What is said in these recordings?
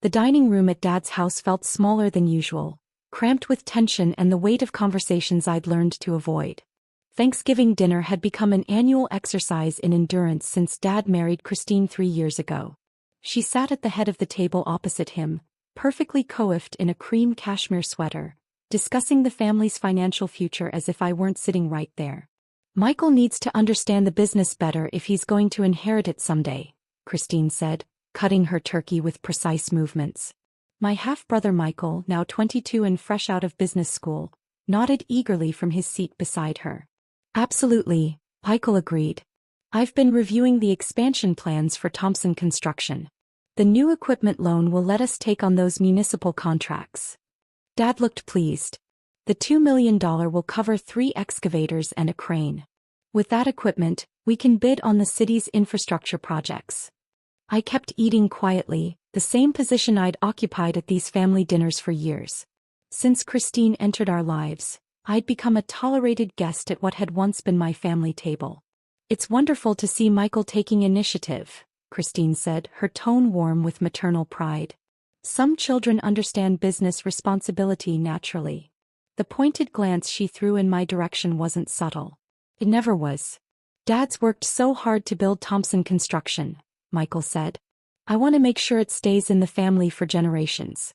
The dining room at Dad's house felt smaller than usual, cramped with tension and the weight of conversations I'd learned to avoid. Thanksgiving dinner had become an annual exercise in endurance since Dad married Christine 3 years ago. She sat at the head of the table opposite him, perfectly coiffed in a cream cashmere sweater, discussing the family's financial future as if I weren't sitting right there. "Michael needs to understand the business better if he's going to inherit it someday," Christine said, cutting her turkey with precise movements. My half-brother Michael, now 22 and fresh out of business school, nodded eagerly from his seat beside her. "Absolutely," Michael agreed. "I've been reviewing the expansion plans for Thompson Construction. The new equipment loan will let us take on those municipal contracts." Dad looked pleased. "The $2 million will cover 3 excavators and a crane. With that equipment, we can bid on the city's infrastructure projects." I kept eating quietly, the same position I'd occupied at these family dinners for years. Since Christine entered our lives, I'd become a tolerated guest at what had once been my family table. "It's wonderful to see Michael taking initiative," Christine said, her tone warm with maternal pride. "Some children understand business responsibility naturally." The pointed glance she threw in my direction wasn't subtle. It never was. "Dad's worked so hard to build Thompson Construction," Michael said. "I want to make sure it stays in the family for generations.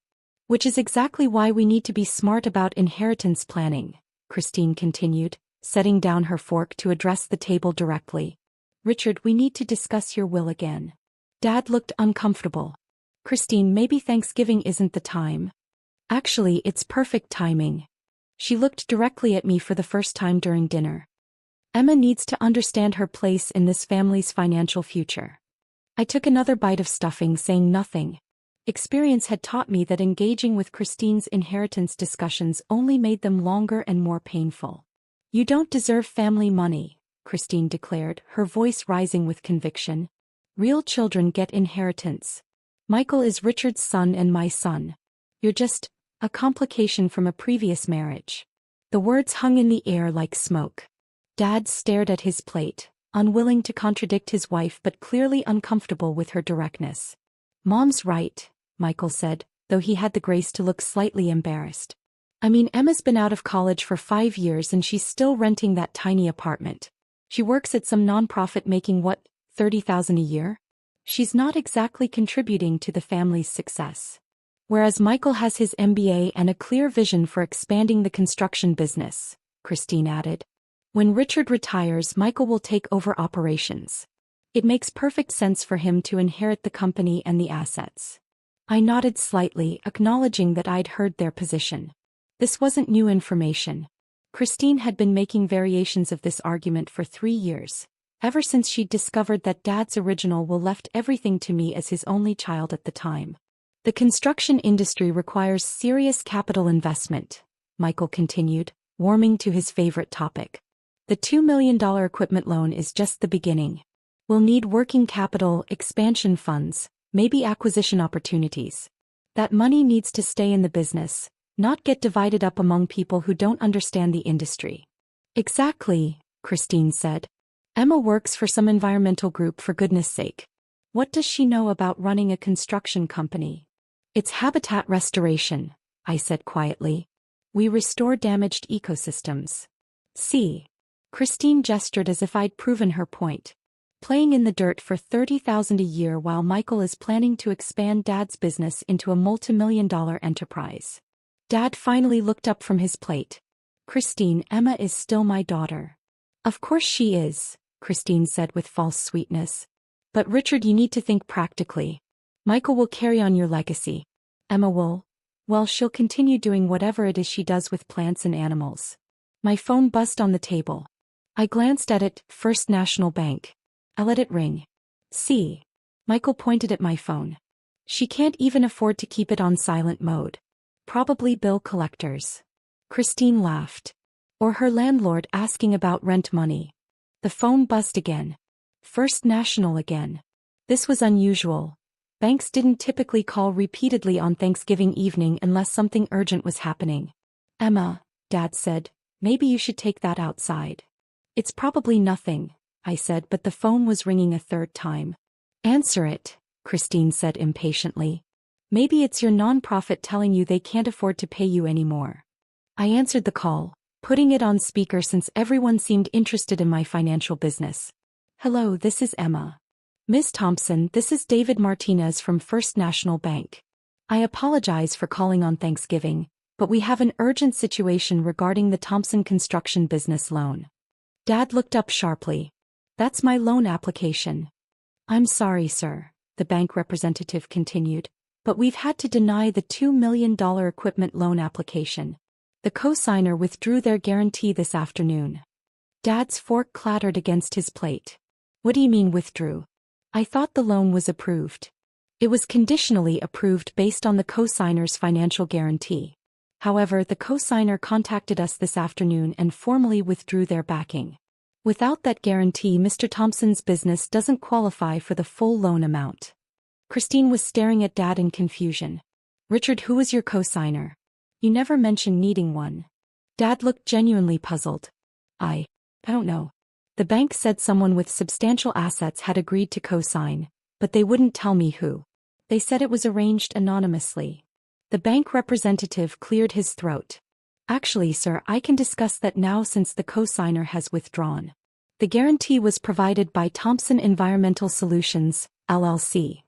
Which is exactly why we need to be smart about inheritance planning," Christine continued, setting down her fork to address the table directly. "Richard, we need to discuss your will again." Dad looked uncomfortable. "Christine, maybe Thanksgiving isn't the time." "Actually, it's perfect timing." She looked directly at me for the first time during dinner. "Emma needs to understand her place in this family's financial future." I took another bite of stuffing, saying nothing. Experience had taught me that engaging with Christine's inheritance discussions only made them longer and more painful. "You don't deserve family money," Christine declared, her voice rising with conviction. "Real children get inheritance. Michael is Richard's son and my son. You're just a complication from a previous marriage." The words hung in the air like smoke. Dad stared at his plate, unwilling to contradict his wife but clearly uncomfortable with her directness. "Mom's right," Michael said, though he had the grace to look slightly embarrassed. "I mean, Emma's been out of college for 5 years and she's still renting that tiny apartment. She works at some nonprofit making what, $30,000 a year? She's not exactly contributing to the family's success. Whereas Michael has his MBA and a clear vision for expanding the construction business," Christine added. "When Richard retires, Michael will take over operations. It makes perfect sense for him to inherit the company and the assets." I nodded slightly, acknowledging that I'd heard their position. This wasn't new information. Christine had been making variations of this argument for 3 years, ever since she'd discovered that Dad's original will left everything to me as his only child at the time. "The construction industry requires serious capital investment," Michael continued, warming to his favorite topic. "The $2 million equipment loan is just the beginning. We'll need working capital, expansion funds, maybe acquisition opportunities. That money needs to stay in the business, not get divided up among people who don't understand the industry." "Exactly," Christine said. "Emma works for some environmental group, for goodness sake. What does she know about running a construction company?" "It's habitat restoration," I said quietly. "We restore damaged ecosystems." "See." Christine gestured as if I'd proven her point. "Playing in the dirt for $30,000 a year while Michael is planning to expand Dad's business into a multi-million-dollar enterprise." Dad finally looked up from his plate. "Christine, Emma is still my daughter." "Of course she is," Christine said with false sweetness. "But Richard, you need to think practically. Michael will carry on your legacy. Emma will, well, she'll continue doing whatever it is she does with plants and animals." My phone buzzed on the table. I glanced at it. First National Bank. I let it ring. "See." Michael pointed at my phone. "She can't even afford to keep it on silent mode. Probably bill collectors." Christine laughed. "Or her landlord asking about rent money." The phone buzzed again. First National again. This was unusual. Banks didn't typically call repeatedly on Thanksgiving evening unless something urgent was happening. "Emma," Dad said, "maybe you should take that outside." "It's probably nothing," I said, but the phone was ringing a third time. "Answer it," Christine said impatiently. Maybe it's your nonprofit telling you they can't afford to pay you anymore. I answered the call, putting it on speaker since everyone seemed interested in my financial business. Hello, this is Emma. Ms. Thompson, this is David Martinez from First National Bank. I apologize for calling on Thanksgiving, but we have an urgent situation regarding the Thompson construction business loan. Dad looked up sharply. That's my loan application. I'm sorry, sir, the bank representative continued, but we've had to deny the $2 million equipment loan application. The co-signer withdrew their guarantee this afternoon. Dad's fork clattered against his plate. What do you mean withdrew? I thought the loan was approved. It was conditionally approved based on the co-signer's financial guarantee. However, the co-signer contacted us this afternoon and formally withdrew their backing. Without that guarantee, Mr. Thompson's business doesn't qualify for the full loan amount. Christine was staring at Dad in confusion. Richard, who was your co-signer? You never mentioned needing one. Dad looked genuinely puzzled. I don't know. The bank said someone with substantial assets had agreed to co-sign, but they wouldn't tell me who. They said it was arranged anonymously. The bank representative cleared his throat. Actually, sir, I can discuss that now since the co-signer has withdrawn. The guarantee was provided by Thompson Environmental Solutions, LLC.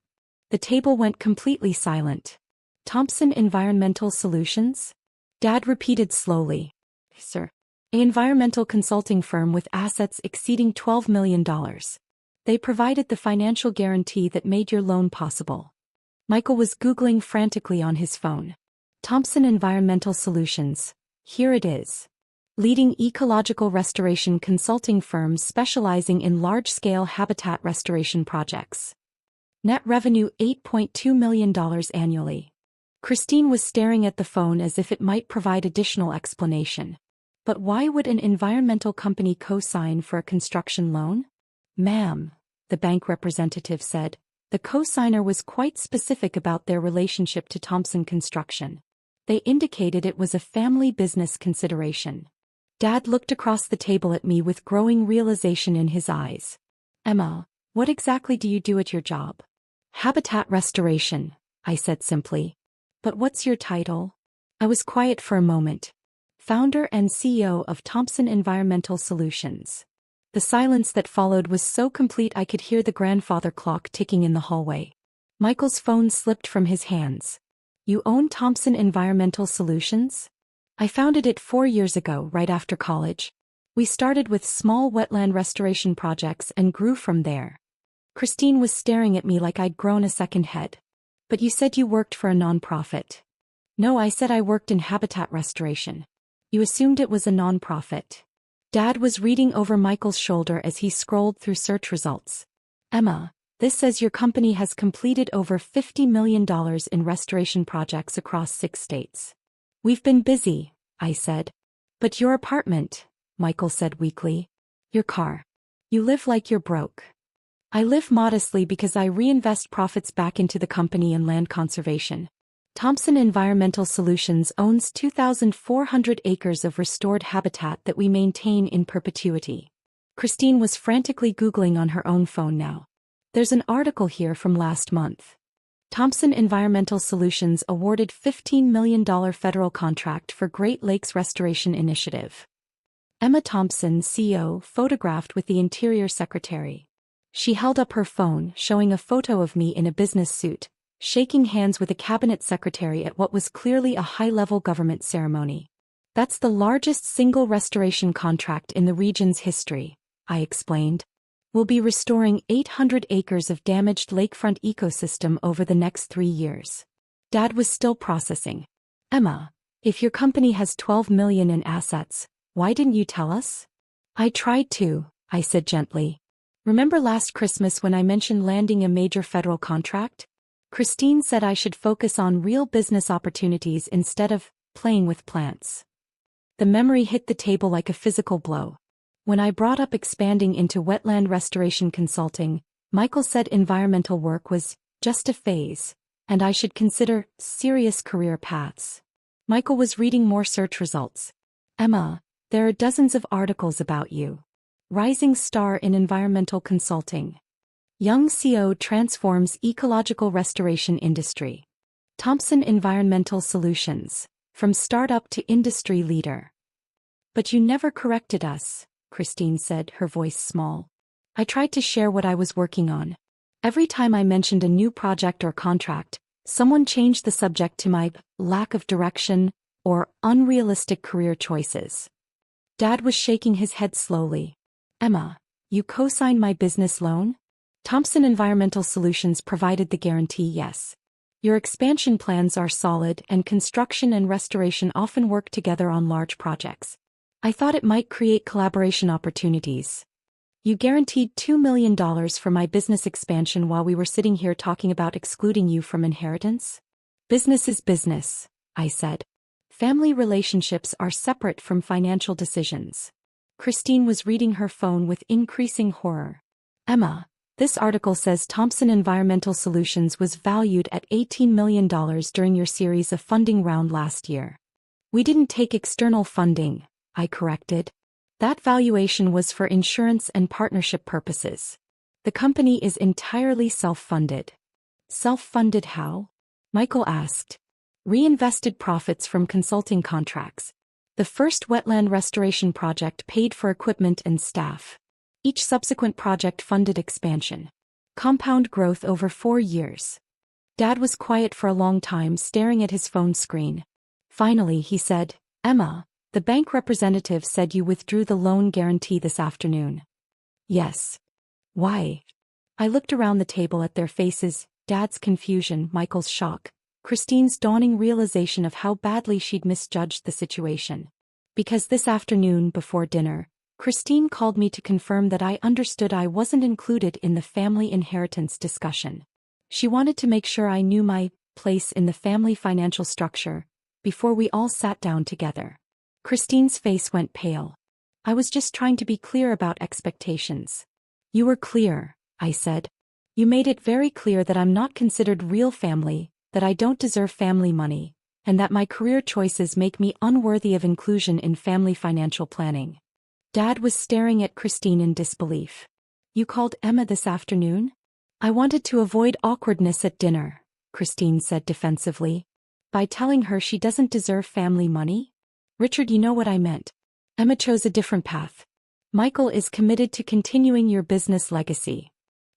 The table went completely silent. Thompson Environmental Solutions? Dad repeated slowly. Sir. An environmental consulting firm with assets exceeding $12 million. They provided the financial guarantee that made your loan possible. Michael was Googling frantically on his phone. Thompson Environmental Solutions. Here it is. Leading ecological restoration consulting firms specializing in large-scale habitat restoration projects. Net revenue $8.2 million annually. Christine was staring at the phone as if it might provide additional explanation. But why would an environmental company co-sign for a construction loan? Ma'am, the bank representative said, the co-signer was quite specific about their relationship to Thompson Construction. They indicated it was a family business consideration. Dad looked across the table at me with growing realization in his eyes. Emma, what exactly do you do at your job? Habitat restoration, I said simply. But what's your title? I was quiet for a moment. Founder and CEO of Thompson Environmental Solutions. The silence that followed was so complete I could hear the grandfather clock ticking in the hallway. Michael's phone slipped from his hands. You own Thompson Environmental Solutions? I founded it 4 years ago, right after college. We started with small wetland restoration projects and grew from there. Christine was staring at me like I'd grown a second head. But you said you worked for a nonprofit. No, I said I worked in habitat restoration. You assumed it was a nonprofit. Dad was reading over Michael's shoulder as he scrolled through search results. Emma, this says your company has completed over $50 million in restoration projects across 6 states. We've been busy, I said. But your apartment, Michael said weakly. Your car. You live like you're broke. I live modestly because I reinvest profits back into the company and land conservation. Thompson Environmental Solutions owns 2,400 acres of restored habitat that we maintain in perpetuity. Christine was frantically Googling on her own phone now. There's an article here from last month. Thompson Environmental Solutions awarded $15 million federal contract for Great Lakes Restoration Initiative. Emma Thompson, CEO, photographed with the Interior Secretary. She held up her phone, showing a photo of me in a business suit, shaking hands with a cabinet secretary at what was clearly a high-level government ceremony. That's the largest single restoration contract in the region's history, I explained. We'll be restoring 800 acres of damaged lakefront ecosystem over the next 3 years. Dad was still processing. Emma, if your company has $12 million in assets, why didn't you tell us? I tried to, I said gently. Remember last Christmas when I mentioned landing a major federal contract? Christine said I should focus on real business opportunities instead of playing with plants. The memory hit the table like a physical blow. When I brought up expanding into wetland restoration consulting, Michael said environmental work was just a phase, and I should consider serious career paths. Michael was reading more search results. Emma, there are dozens of articles about you. Rising star in environmental consulting. Young CEO transforms ecological restoration industry. Thompson Environmental Solutions, from startup to industry leader. But you never corrected us, Christine said, her voice small. I tried to share what I was working on. Every time I mentioned a new project or contract, someone changed the subject to my lack of direction or unrealistic career choices. Dad was shaking his head slowly. Emma, you co-signed my business loan? Thompson Environmental Solutions provided the guarantee, yes. Your expansion plans are solid and construction and restoration often work together on large projects. I thought it might create collaboration opportunities. You guaranteed $2 million for my business expansion while we were sitting here talking about excluding you from inheritance? Business is business, I said. Family relationships are separate from financial decisions. Christine was reading her phone with increasing horror. Emma, this article says Thompson Environmental Solutions was valued at $18 million during your series of funding round last year. We didn't take external funding, I corrected. That valuation was for insurance and partnership purposes. The company is entirely self-funded. Self-funded how? Michael asked. Reinvested profits from consulting contracts. The first wetland restoration project paid for equipment and staff. Each subsequent project funded expansion. Compound growth over 4 years. Dad was quiet for a long time, staring at his phone screen. Finally, he said, Emma, the bank representative said you withdrew the loan guarantee this afternoon. Yes. Why? I looked around the table at their faces, Dad's confusion, Michael's shock, Christine's dawning realization of how badly she'd misjudged the situation. Because this afternoon, before dinner, Christine called me to confirm that I understood I wasn't included in the family inheritance discussion. She wanted to make sure I knew my place in the family financial structure before we all sat down together. Christine's face went pale. I was just trying to be clear about expectations. You were clear, I said. You made it very clear that I'm not considered real family, that I don't deserve family money, and that my career choices make me unworthy of inclusion in family financial planning. Dad was staring at Christine in disbelief. You called Emma this afternoon? I wanted to avoid awkwardness at dinner, Christine said defensively. By telling her she doesn't deserve family money? Richard, you know what I meant. Emma chose a different path. Michael is committed to continuing your business legacy.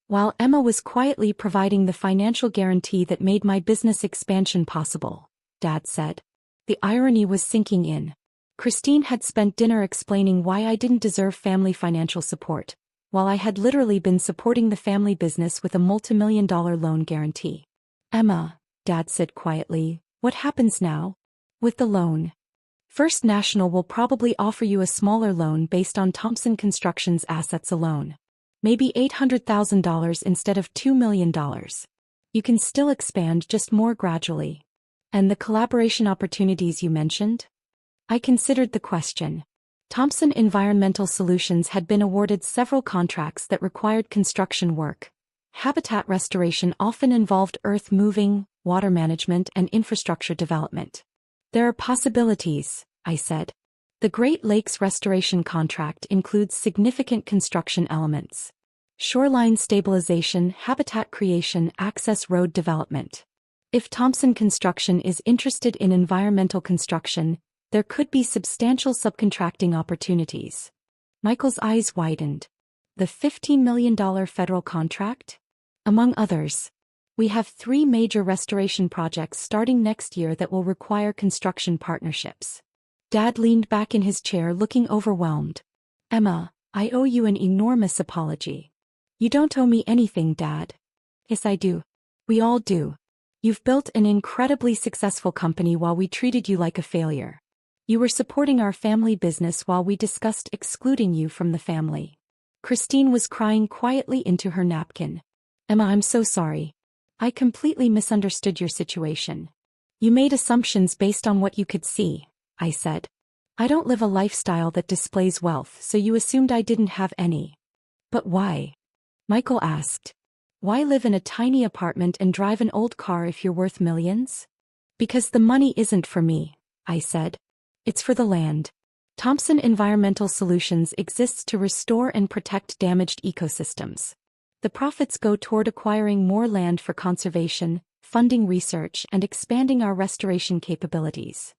While Emma was quietly providing the financial guarantee that made my business expansion possible, Dad said. The irony was sinking in. Christine had spent dinner explaining why I didn't deserve family financial support, while I had literally been supporting the family business with a multi-million-dollar loan guarantee. Emma, Dad said quietly, what happens now? With the loan. First National will probably offer you a smaller loan based on Thompson Construction's assets alone. Maybe $800,000 instead of $2 million. You can still expand, just more gradually. And the collaboration opportunities you mentioned? I considered the question. Thompson Environmental Solutions had been awarded several contracts that required construction work. Habitat restoration often involved earth moving, water management, and infrastructure development. There are possibilities, I said. The Great Lakes restoration contract includes significant construction elements. Shoreline stabilization, habitat creation, access road development. If Thompson Construction is interested in environmental construction, there could be substantial subcontracting opportunities. Michael's eyes widened. The $15 million federal contract? Among others. We have 3 major restoration projects starting next year that will require construction partnerships. Dad leaned back in his chair looking overwhelmed. Emma, I owe you an enormous apology. You don't owe me anything, Dad. Yes, I do. We all do. You've built an incredibly successful company while we treated you like a failure. You were supporting our family business while we discussed excluding you from the family. Christine was crying quietly into her napkin. Emma, I'm so sorry. I completely misunderstood your situation. You made assumptions based on what you could see, I said. I don't live a lifestyle that displays wealth, so you assumed I didn't have any. But why? Michael asked. Why live in a tiny apartment and drive an old car if you're worth millions? Because the money isn't for me, I said. It's for the land. Thompson Environmental Solutions exists to restore and protect damaged ecosystems. The profits go toward acquiring more land for conservation, funding research, and expanding our restoration capabilities.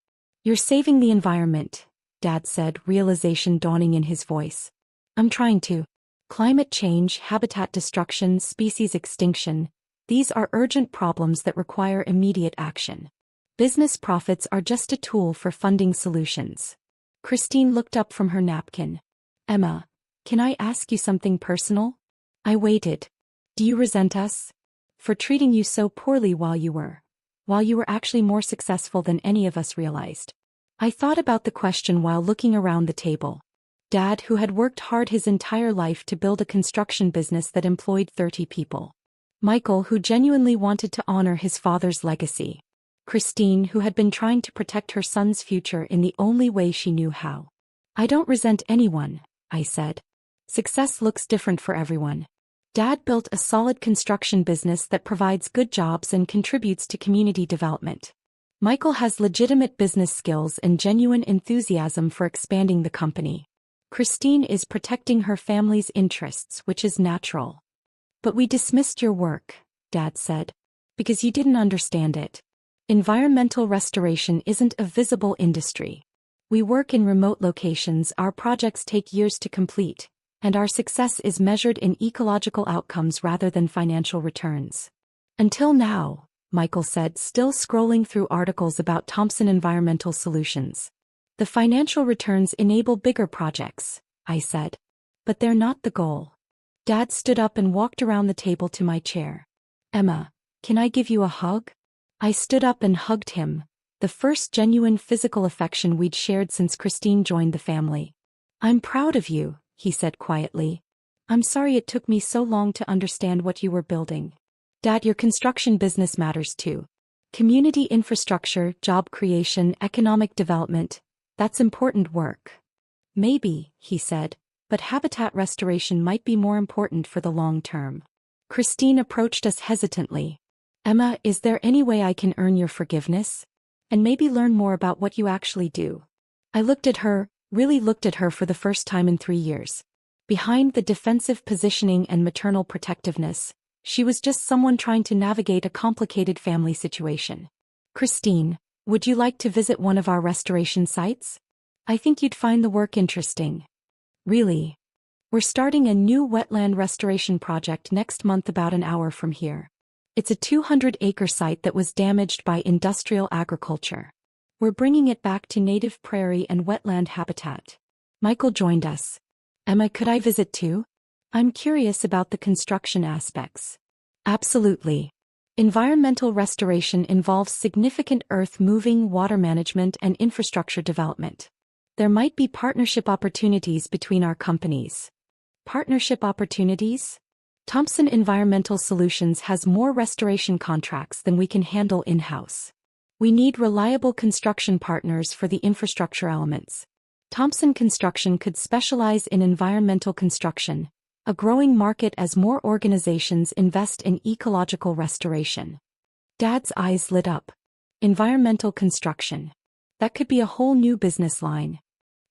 You're saving the environment, Dad said, realization dawning in his voice. I'm trying to. Climate change, habitat destruction, species extinction, these are urgent problems that require immediate action. Business profits are just a tool for funding solutions. Christine looked up from her napkin. Emma, can I ask you something personal? I waited. Do you resent us? For treating you so poorly while you were actually more successful than any of us realized. I thought about the question while looking around the table. Dad, who had worked hard his entire life to build a construction business that employed 30 people. Michael, who genuinely wanted to honor his father's legacy. Christine, who had been trying to protect her son's future in the only way she knew how. I don't resent anyone, I said. Success looks different for everyone. Dad built a solid construction business that provides good jobs and contributes to community development. Michael has legitimate business skills and genuine enthusiasm for expanding the company. Christine is protecting her family's interests, which is natural. But we dismissed your work, Dad said. Because you didn't understand it. Environmental restoration isn't a visible industry. We work in remote locations, our projects take years to complete, and our success is measured in ecological outcomes rather than financial returns. Until now, Michael said, still scrolling through articles about Thompson Environmental Solutions. The financial returns enable bigger projects, I said. But they're not the goal. Dad stood up and walked around the table to my chair. Emma, can I give you a hug? I stood up and hugged him, the first genuine physical affection we'd shared since Christine joined the family. I'm proud of you, he said quietly. I'm sorry it took me so long to understand what you were building. Dad, your construction business matters too. Community infrastructure, job creation, economic development, that's important work. Maybe, he said, but habitat restoration might be more important for the long term. Christine approached us hesitantly. Emma, is there any way I can earn your forgiveness? And maybe learn more about what you actually do? I really looked at her for the first time in 3 years. Behind the defensive positioning and maternal protectiveness, she was just someone trying to navigate a complicated family situation. Christine, would you like to visit one of our restoration sites? I think you'd find the work interesting. Really? We're starting a new wetland restoration project next month about an hour from here. It's a 200-acre site that was damaged by industrial agriculture. We're bringing it back to native prairie and wetland habitat. Michael joined us. Emma, could I visit too? I'm curious about the construction aspects. Absolutely. Environmental restoration involves significant earth-moving, water management, and infrastructure development. There might be partnership opportunities between our companies. Partnership opportunities? Thompson Environmental Solutions has more restoration contracts than we can handle in-house. We need reliable construction partners for the infrastructure elements. Thompson Construction could specialize in environmental construction, a growing market as more organizations invest in ecological restoration. Dad's eyes lit up. Environmental construction. That could be a whole new business line.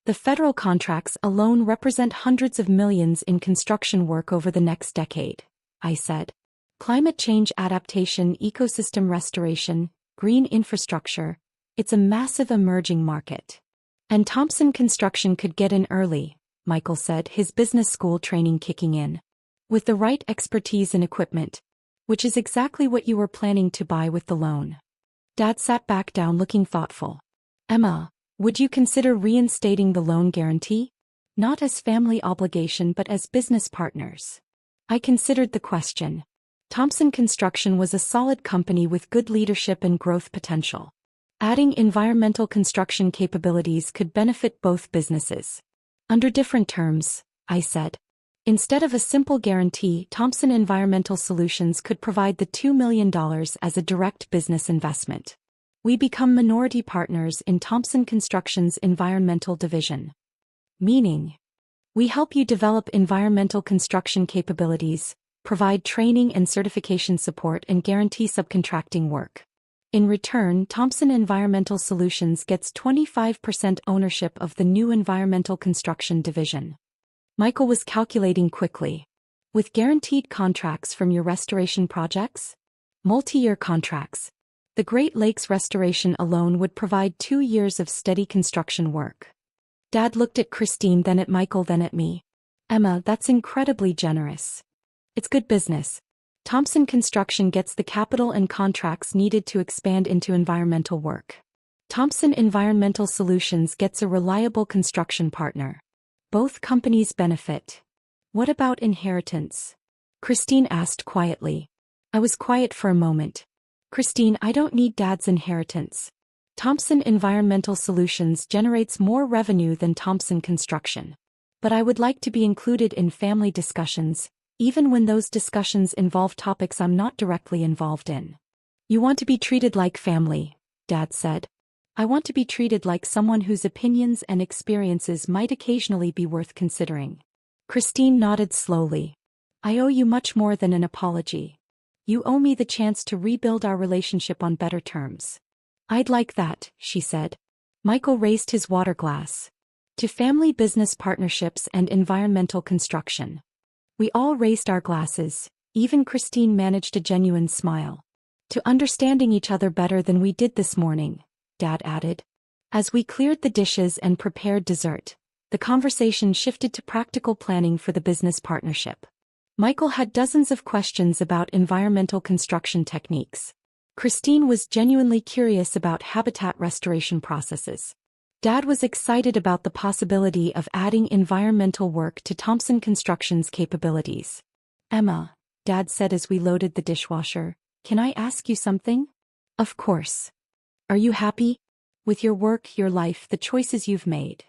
The federal contracts alone represent hundreds of millions in construction work over the next decade, I said. Climate change adaptation, ecosystem restoration, green infrastructure, it's a massive emerging market. And Thompson Construction could get in early, Michael said, his business school training kicking in. With the right expertise and equipment, which is exactly what you were planning to buy with the loan. Dad sat back down looking thoughtful. Emma, would you consider reinstating the loan guarantee? Not as family obligation but as business partners. I considered the question. Thompson Construction was a solid company with good leadership and growth potential. Adding environmental construction capabilities could benefit both businesses. Under different terms, I said. Instead of a simple guarantee, Thompson Environmental Solutions could provide the $2 million as a direct business investment. We become minority partners in Thompson Construction's environmental division. Meaning, we help you develop environmental construction capabilities, provide training and certification support, and guarantee subcontracting work. In return, Thompson Environmental Solutions gets 25% ownership of the new environmental construction division. Michael was calculating quickly. With guaranteed contracts from your restoration projects? Multi-year contracts. The Great Lakes restoration alone would provide 2 years of steady construction work. Dad looked at Christine, then at Michael, then at me. Emma, that's incredibly generous. It's good business. Thompson Construction gets the capital and contracts needed to expand into environmental work. Thompson Environmental Solutions gets a reliable construction partner. Both companies benefit. What about inheritance? Christine asked quietly. I was quiet for a moment. Christine, I don't need Dad's inheritance. Thompson Environmental Solutions generates more revenue than Thompson Construction. But I would like to be included in family discussions, even when those discussions involve topics I'm not directly involved in. You want to be treated like family, Dad said. I want to be treated like someone whose opinions and experiences might occasionally be worth considering. Christine nodded slowly. I owe you much more than an apology. You owe me the chance to rebuild our relationship on better terms. I'd like that, she said. Michael raised his water glass. To family business partnerships and environmental construction. We all raised our glasses, even Christine managed a genuine smile. To understanding each other better than we did this morning, Dad added. As we cleared the dishes and prepared dessert, the conversation shifted to practical planning for the business partnership. Michael had dozens of questions about environmental construction techniques. Christine was genuinely curious about habitat restoration processes. Dad was excited about the possibility of adding environmental work to Thompson Construction's capabilities. Emma, Dad said as we loaded the dishwasher, can I ask you something? Of course. Are you happy? With your work, your life, the choices you've made?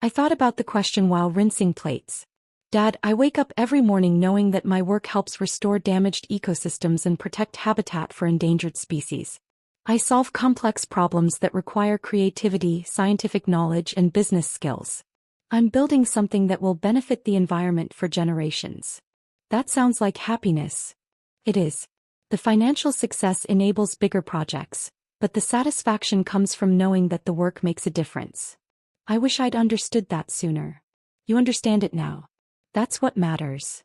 I thought about the question while rinsing plates. Dad, I wake up every morning knowing that my work helps restore damaged ecosystems and protect habitat for endangered species. I solve complex problems that require creativity, scientific knowledge, and business skills. I'm building something that will benefit the environment for generations. That sounds like happiness. It is. The financial success enables bigger projects, but the satisfaction comes from knowing that the work makes a difference. I wish I'd understood that sooner. You understand it now. That's what matters.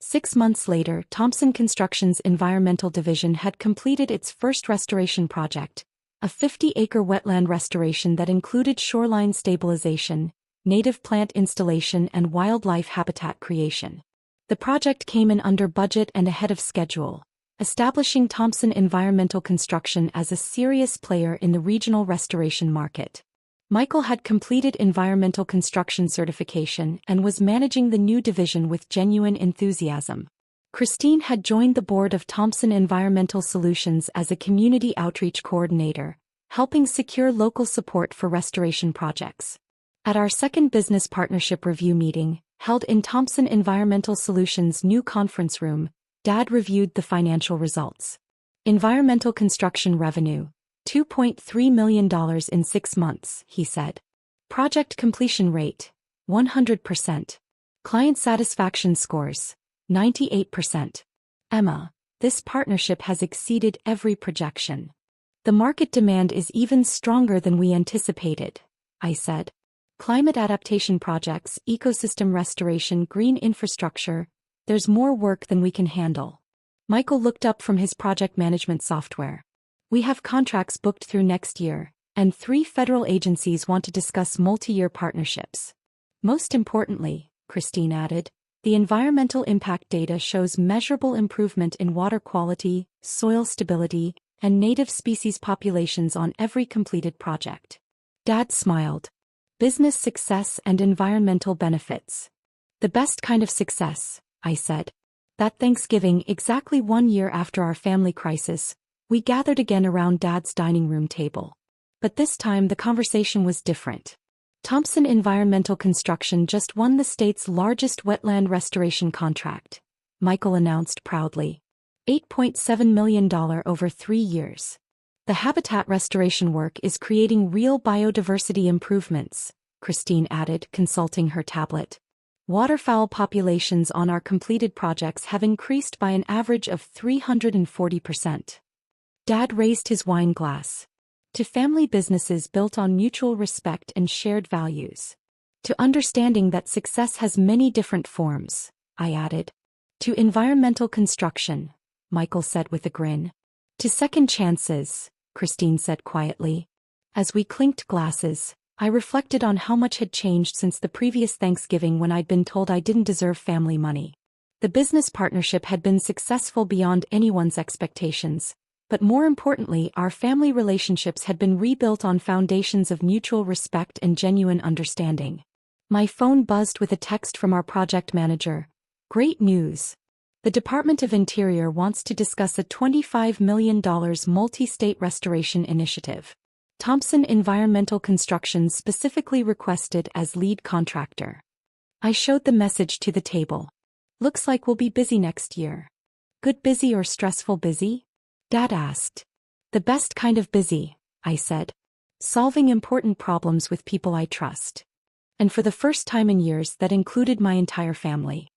6 months later, Thompson Construction's environmental division had completed its first restoration project, a 50-acre wetland restoration that included shoreline stabilization, native plant installation, and wildlife habitat creation. The project came in under budget and ahead of schedule, establishing Thompson Environmental Construction as a serious player in the regional restoration market. Michael had completed environmental construction certification and was managing the new division with genuine enthusiasm. Christine had joined the board of Thompson Environmental Solutions as a community outreach coordinator, helping secure local support for restoration projects. At our second business partnership review meeting, held in Thompson Environmental Solutions' new conference room, Dad reviewed the financial results. Environmental construction revenue. $2.3 million in 6 months, he said. Project completion rate, 100%. Client satisfaction scores, 98%. Emma, this partnership has exceeded every projection. The market demand is even stronger than we anticipated, I said. Climate adaptation projects, ecosystem restoration, green infrastructure, there's more work than we can handle. Michael looked up from his project management software. We have contracts booked through next year, and 3 federal agencies want to discuss multi-year partnerships. Most importantly, Christine added, the environmental impact data shows measurable improvement in water quality, soil stability, and native species populations on every completed project. Dad smiled. Business success and environmental benefits. The best kind of success, I said. That Thanksgiving, exactly 1 year after our family crisis, we gathered again around Dad's dining room table. But this time the conversation was different. Thompson Environmental Construction just won the state's largest wetland restoration contract, Michael announced proudly. $8.7 million over 3 years. The habitat restoration work is creating real biodiversity improvements, Christine added, consulting her tablet. Waterfowl populations on our completed projects have increased by an average of 340%. Dad raised his wine glass. To family businesses built on mutual respect and shared values. To understanding that success has many different forms, I added. To environmental construction, Michael said with a grin. To second chances, Christine said quietly. As we clinked glasses, I reflected on how much had changed since the previous Thanksgiving when I'd been told I didn't deserve family money. The business partnership had been successful beyond anyone's expectations, but more importantly, our family relationships had been rebuilt on foundations of mutual respect and genuine understanding. My phone buzzed with a text from our project manager. Great news! The Department of Interior wants to discuss a $25 million multi-state restoration initiative. Thompson Environmental Construction specifically requested as lead contractor. I showed the message to the table. Looks like we'll be busy next year. Good busy or stressful busy? Dad asked. The best kind of busy, I said. Solving important problems with people I trust. And for the first time in years that included my entire family.